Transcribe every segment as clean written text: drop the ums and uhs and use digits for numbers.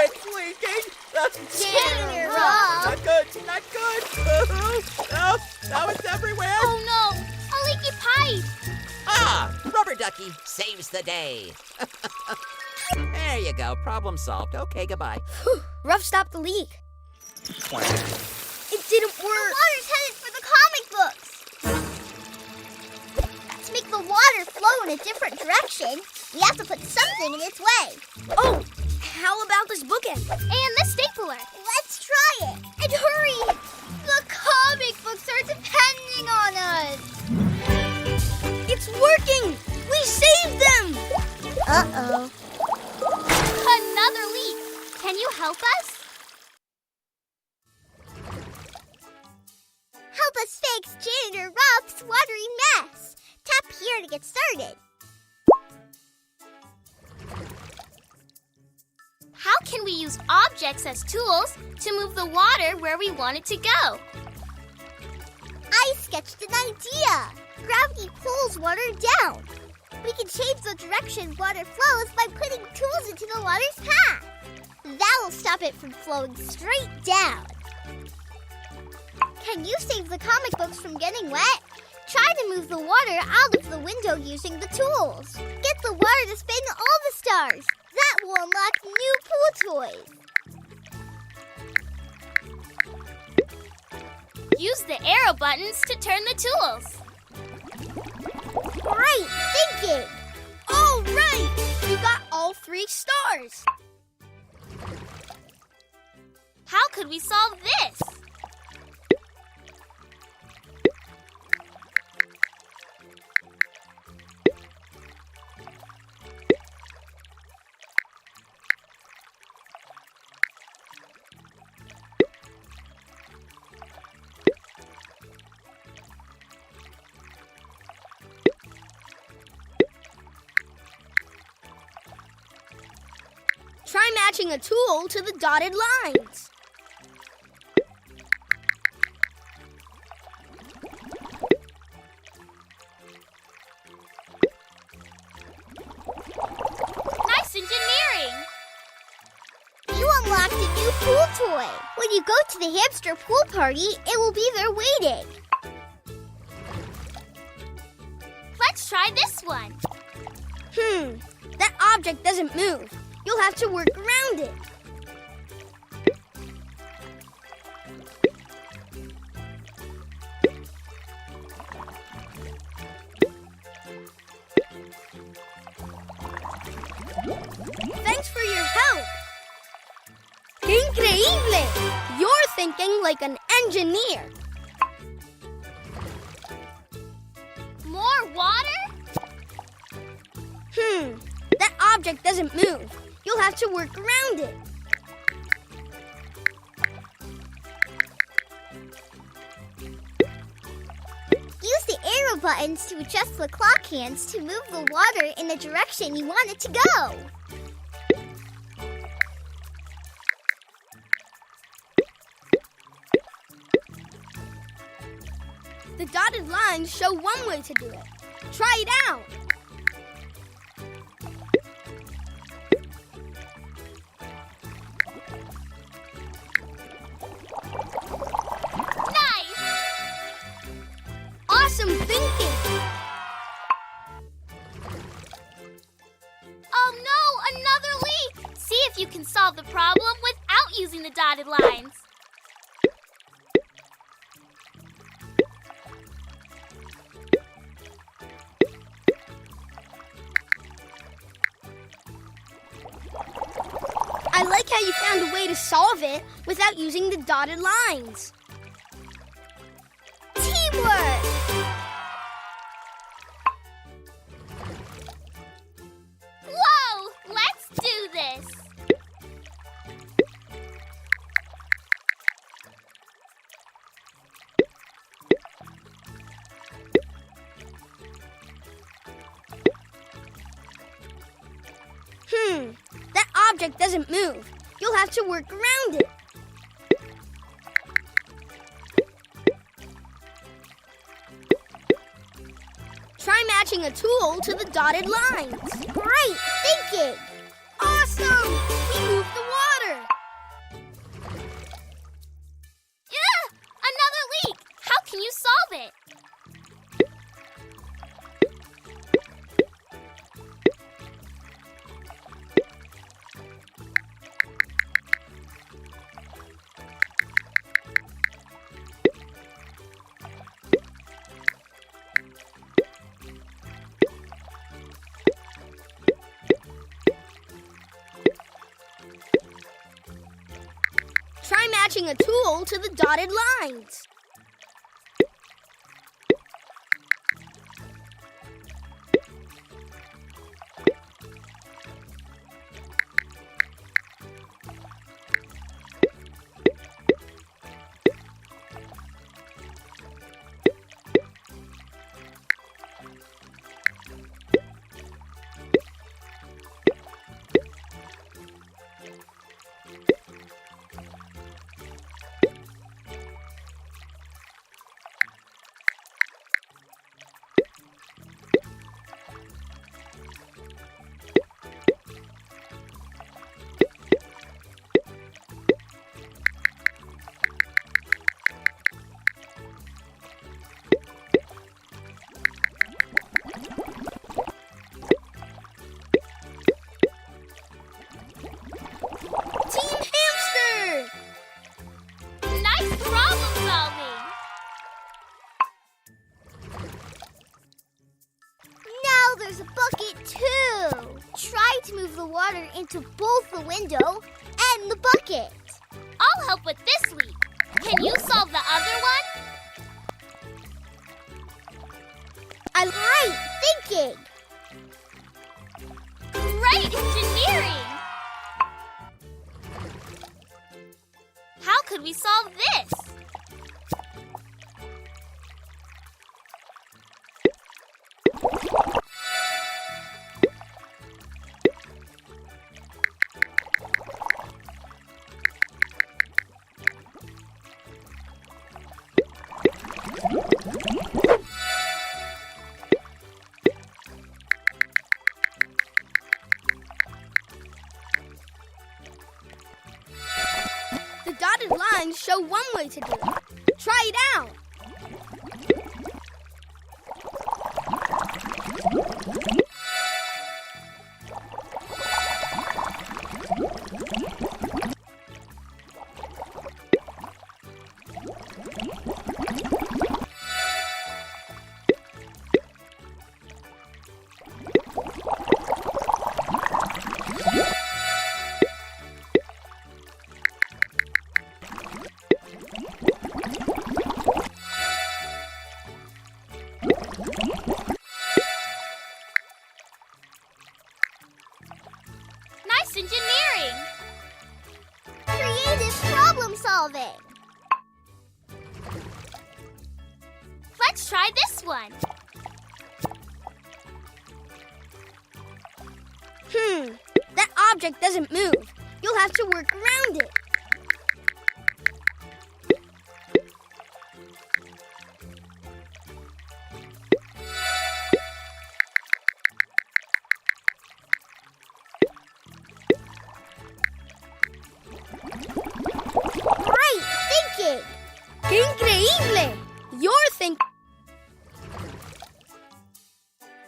it's leaking. Janitor Rob. Not good, not good. Oh, now it's everywhere. Oh no, a leaky pipe. Ah, Rubber Ducky saves the day. There you go, problem solved. Okay, goodbye. Ruff stopped the leak. It didn't work. The water's headed for the comic books. To make the water flow in a different direction, we have to put something in its way. Oh, how about this bookend? And the stapler. Let's try it. And hurry! The comic books are depending on us. It's working! We saved them! Uh-oh. Another leak. Can you help us? Help us fix Janitor Ruff's watery mess. Tap here to get started. How can we use objects as tools to move the water where we want it to go? I sketched an idea. Gravity pulls water down. We can change the direction water flows by putting tools into the water's path. That will stop it from flowing straight down. Can you save the comic books from getting wet? Try to move the water out of the window using the tools. Get the water to spin all the stars. That will unlock new pool toys. Use the arrow buttons to turn the tools. Great thinking! All right! You got all 3 stars. How could we solve this? Try matching a tool to the dotted lines. Nice engineering! You unlocked a new pool toy. When you go to the hamster pool party, it will be there waiting. Let's try this one. That object doesn't move. You'll have to work around it. Thanks for your help. Increíble! You're thinking like an engineer. More water? That object doesn't move. You'll have to work around it. Use the arrow buttons to adjust the clock hands to move the water in the direction you want it to go. The dotted lines show one way to do it. Try it out. Awesome thinking! Oh no, another leak! See if you can solve the problem without using the dotted lines. I like how you found a way to solve it without using the dotted lines. Teamwork! Whoa! Let's do this! That object doesn't move. You'll have to work around it. Try matching a tool to the dotted lines. Great thinking! Awesome! We moved the water. attaching a tool to the dotted lines. Team Hamster! Nice problem solving! Now there's a bucket too. Try to move the water into both the window and the bucket. I'll help with this leak. Can you solve the other one? Right thinking. Great engineering. How could we solve this? The dotted lines show one way to do it. Try it out. Nice engineering. Creative problem solving. Let's try this one. That object doesn't move. You'll have to work around it. Right thinking. ¡Qué increíble! You're thinking.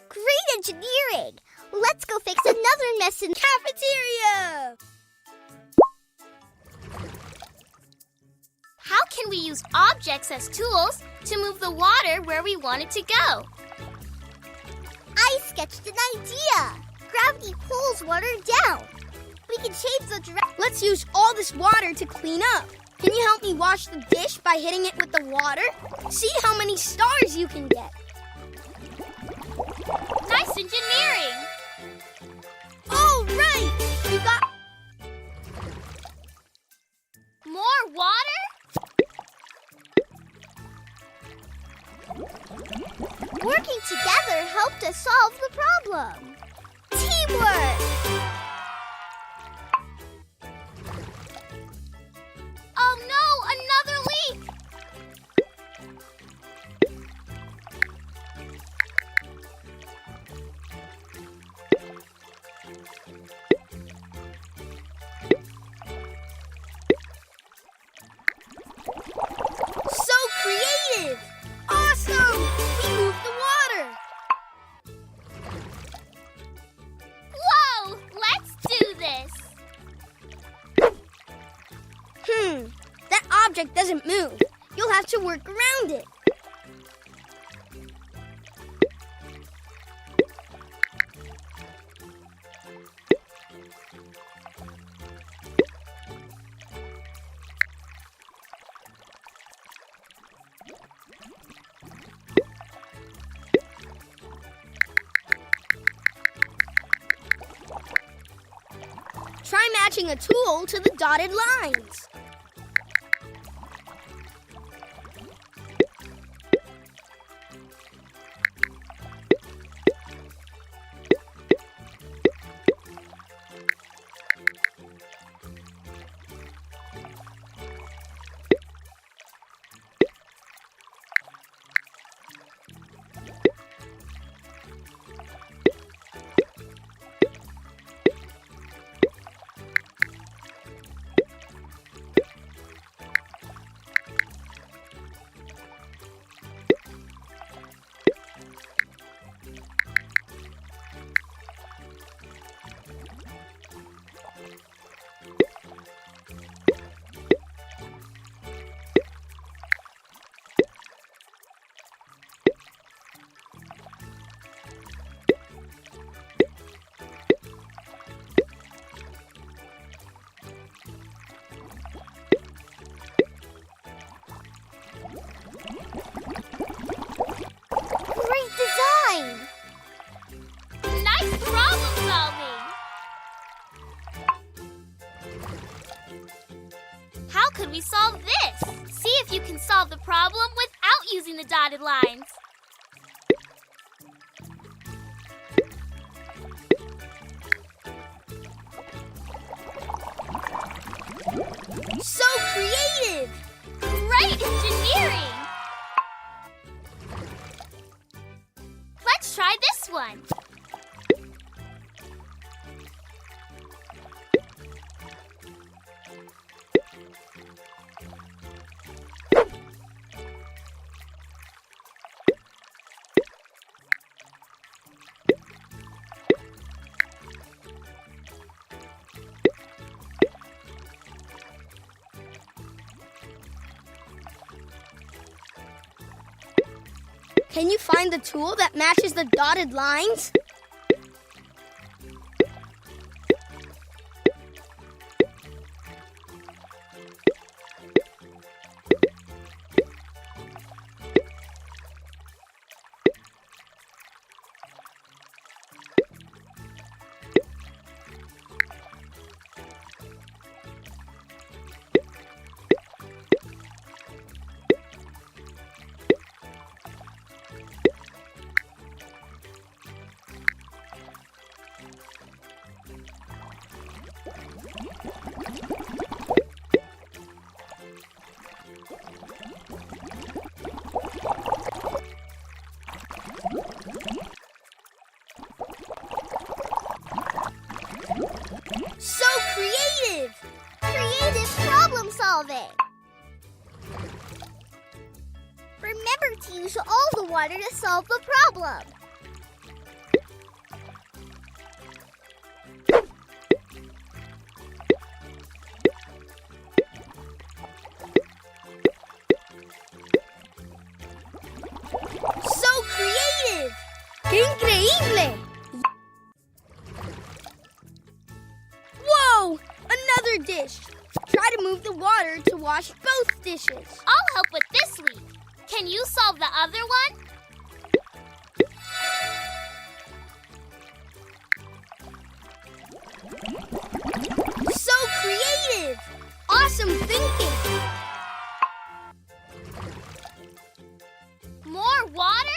Great engineering. Let's go fix another mess in Cafeteria! How can we use objects as tools to move the water where we want it to go? I sketched an idea. Gravity pulls water down. We can change the direction. Let's use all this water to clean up. Can you help me wash the dish by hitting it with the water? See how many stars you can get. Nice engineering. All right! You got... More water? Working together helped us solve the problem. Teamwork! Oh no, another leak! So creative! Awesome! We moved the water! Whoa! Let's do this! That object doesn't move. You'll have to work around it. matching a tool to the dotted lines. Great design! Nice problem solving! How could we solve this? See if you can solve the problem without using the dotted lines. So creative! Great engineering! Let's try this one. Can you find the tool that matches the dotted lines? So creative! Creative problem solving! Remember to use all the water to solve the problem. So creative! ¡Qué increíble! Whoa! Another dish. Try to move the water to wash both dishes. I'll help with this leak. Can you solve the other one? So creative! Awesome thinking! More water?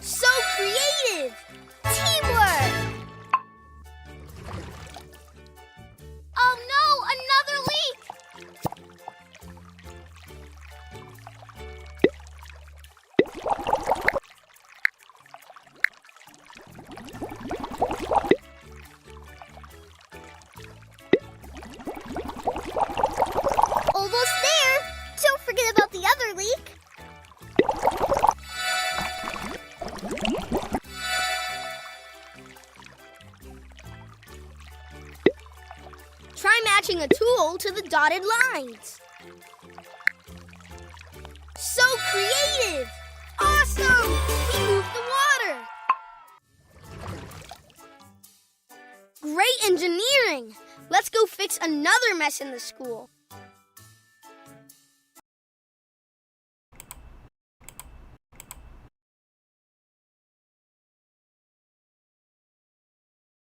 So creative! Teamwork! Oh no, another leak! Almost there! Don't forget about the other leak. Try matching a tool to the dotted lines. So creative! Awesome! We moved the water! boring. Let's go fix another mess in the school.